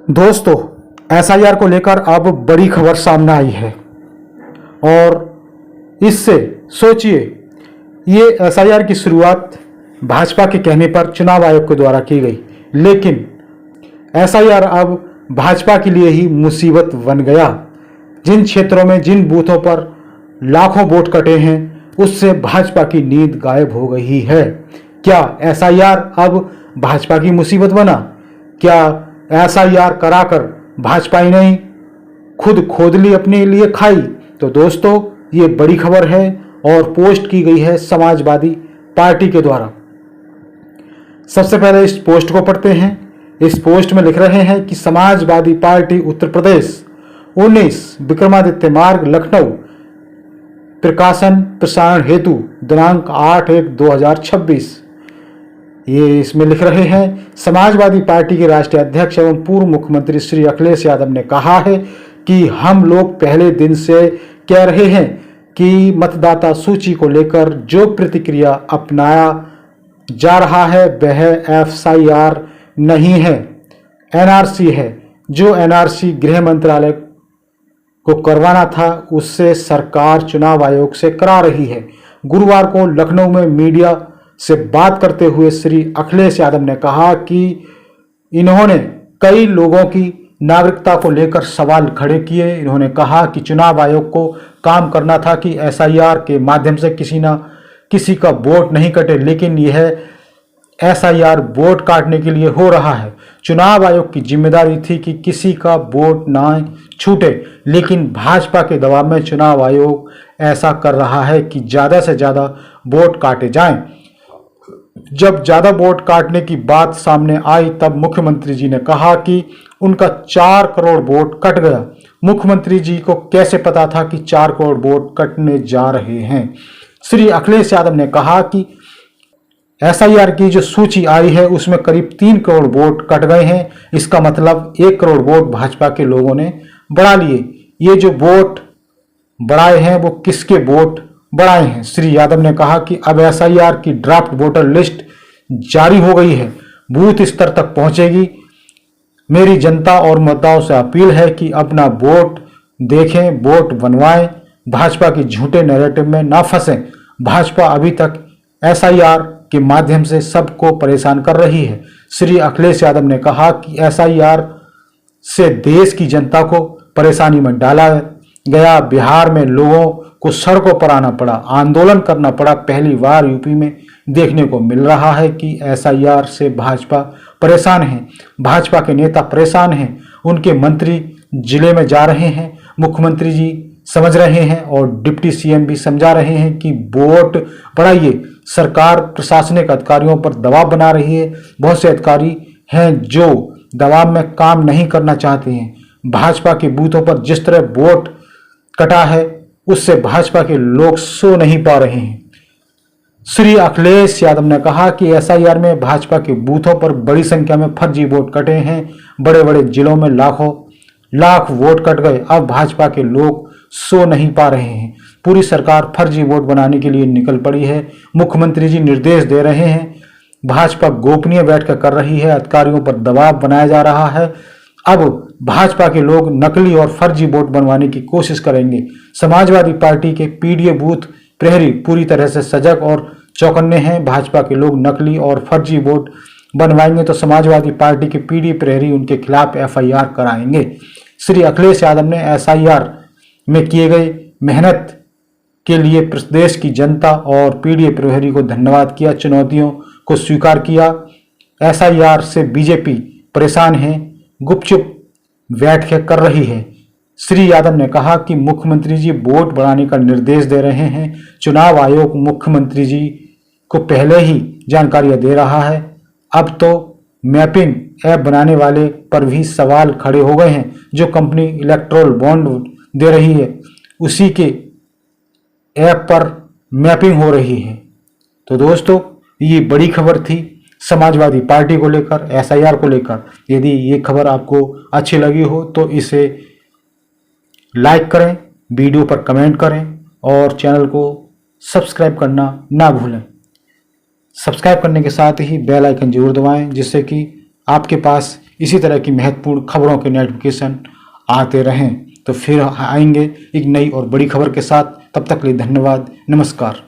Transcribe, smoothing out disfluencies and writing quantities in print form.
दोस्तों, एसआईआर को लेकर अब बड़ी खबर सामने आई है और इससे सोचिए, ये एसआईआर की शुरुआत भाजपा के कहने पर चुनाव आयोग के द्वारा की गई, लेकिन एसआईआर अब भाजपा के लिए ही मुसीबत बन गया। जिन क्षेत्रों में जिन बूथों पर लाखों वोट कटे हैं, उससे भाजपा की नींद गायब हो गई है। क्या एसआईआर अब भाजपा की मुसीबत बना? क्या एसआईआर कराकर भाजपा ही नहीं खुद खोदली अपने लिए खाई? तो दोस्तों, ये बड़ी खबर है और पोस्ट की गई है समाजवादी पार्टी के द्वारा। सबसे पहले इस पोस्ट को पढ़ते हैं। इस पोस्ट में लिख रहे हैं कि समाजवादी पार्टी उत्तर प्रदेश 19 विक्रमादित्य मार्ग लखनऊ प्रकाशन प्रसारण हेतु दिनांक 8/1/2026। ये इसमें लिख रहे हैं, समाजवादी पार्टी के राष्ट्रीय अध्यक्ष एवं पूर्व मुख्यमंत्री श्री अखिलेश यादव ने कहा है कि हम लोग पहले दिन से कह रहे हैं कि मतदाता सूची को लेकर जो प्रतिक्रिया अपनाया जा रहा है वह एफआईआर नहीं है, एनआरसी है। जो एनआरसी गृह मंत्रालय को करवाना था, उससे सरकार चुनाव आयोग से करा रही है। गुरुवार को लखनऊ में मीडिया से बात करते हुए श्री अखिलेश यादव ने कहा कि इन्होंने कई लोगों की नागरिकता को लेकर सवाल खड़े किए। इन्होंने कहा कि चुनाव आयोग को काम करना था कि एसआईआर के माध्यम से किसी का वोट नहीं कटे, लेकिन यह एसआईआर वोट काटने के लिए हो रहा है। चुनाव आयोग की जिम्मेदारी थी कि किसी का वोट ना छूटे, लेकिन भाजपा के दबाव में चुनाव आयोग ऐसा कर रहा है कि ज़्यादा से ज़्यादा वोट काटे जाएं। जब ज़्यादा वोट काटने की बात सामने आई, तब मुख्यमंत्री जी ने कहा कि उनका 4 करोड़ वोट कट गया। मुख्यमंत्री जी को कैसे पता था कि 4 करोड़ वोट कटने जा रहे हैं? श्री अखिलेश यादव ने कहा कि एसआईआर की जो सूची आई है उसमें करीब 3 करोड़ वोट कट गए हैं। इसका मतलब 1 करोड़ वोट भाजपा के लोगों ने बढ़ा लिए। ये जो वोट बढ़ाए हैं वो किसके वोट बढ़ाए हैं? श्री यादव ने कहा कि अब एसआईआर की ड्राफ्ट वोटर लिस्ट जारी हो गई है, बूथ स्तर तक पहुंचेगी। मेरी जनता और मतदाताओं से अपील है कि अपना वोट देखें, वोट बनवाएं, भाजपा की झूठे नैरेटिव में ना फंसें। भाजपा अभी तक एसआईआर के माध्यम से सबको परेशान कर रही है। श्री अखिलेश यादव ने कहा कि एसआईआर से देश की जनता को परेशानी में डाला गया। बिहार में लोगों को सड़कों पर आना पड़ा, आंदोलन करना पड़ा। पहली बार यूपी में देखने को मिल रहा है कि एसआईआर से भाजपा परेशान है, भाजपा के नेता परेशान हैं, उनके मंत्री जिले में जा रहे हैं, मुख्यमंत्री जी समझ रहे हैं और डिप्टी सीएम भी समझा रहे हैं कि वोट बढ़ाइए। सरकार प्रशासनिक अधिकारियों पर दबाव बना रही है। बहुत से अधिकारी हैं जो दबाव में काम नहीं करना चाहते हैं। भाजपा के बूथों पर जिस तरह वोट कटा है, उससे भाजपा के लोग सो नहीं पा रहे हैं। श्री अखिलेश यादव ने कहा कि एसआईआर में भाजपा के बूथों पर बड़ी संख्या में फर्जी वोट कटे हैं। बड़े बड़े जिलों में लाख वोट कट गए। अब भाजपा के लोग सो नहीं पा रहे हैं। पूरी सरकार फर्जी वोट बनाने के लिए निकल पड़ी है। मुख्यमंत्री जी निर्देश दे रहे हैं, भाजपा गोपनीय बैठक कर रही है, अधिकारियों पर दबाव बनाया जा रहा है। अब भाजपा के लोग नकली और फर्जी वोट बनवाने की कोशिश करेंगे। समाजवादी पार्टी के पीडीए बूथ प्रहरी पूरी तरह से सजग और चौकन्ने हैं। भाजपा के लोग नकली और फर्जी वोट बनवाएंगे तो समाजवादी पार्टी के पीडीए प्रहरी उनके खिलाफ एफआईआर कराएंगे। श्री अखिलेश यादव ने एसआईआर में किए गए मेहनत के लिए प्रदेश की जनता और पीडीए प्रहरी को धन्यवाद किया, चुनौतियों को स्वीकार किया। एसआईआर से बीजेपी परेशान है, गुपचुप बैठकें कर रही है। श्री यादव ने कहा कि मुख्यमंत्री जी वोट बढ़ाने का निर्देश दे रहे हैं। चुनाव आयोग मुख्यमंत्री जी को पहले ही जानकारियां दे रहा है। अब तो मैपिंग ऐप बनाने वाले पर भी सवाल खड़े हो गए हैं। जो कंपनी इलेक्ट्रोल बॉन्ड दे रही है, उसी के ऐप पर मैपिंग हो रही है। तो दोस्तों, ये बड़ी खबर थी समाजवादी पार्टी को लेकर, एसआईआर को लेकर। यदि ये खबर आपको अच्छी लगी हो तो इसे लाइक करें, वीडियो पर कमेंट करें और चैनल को सब्सक्राइब करना ना भूलें। सब्सक्राइब करने के साथ ही बेल आइकन जरूर दबाएं, जिससे कि आपके पास इसी तरह की महत्वपूर्ण खबरों के नोटिफिकेशन आते रहें। तो फिर आएंगे एक नई और बड़ी खबर के साथ। तब तक के लिए धन्यवाद, नमस्कार।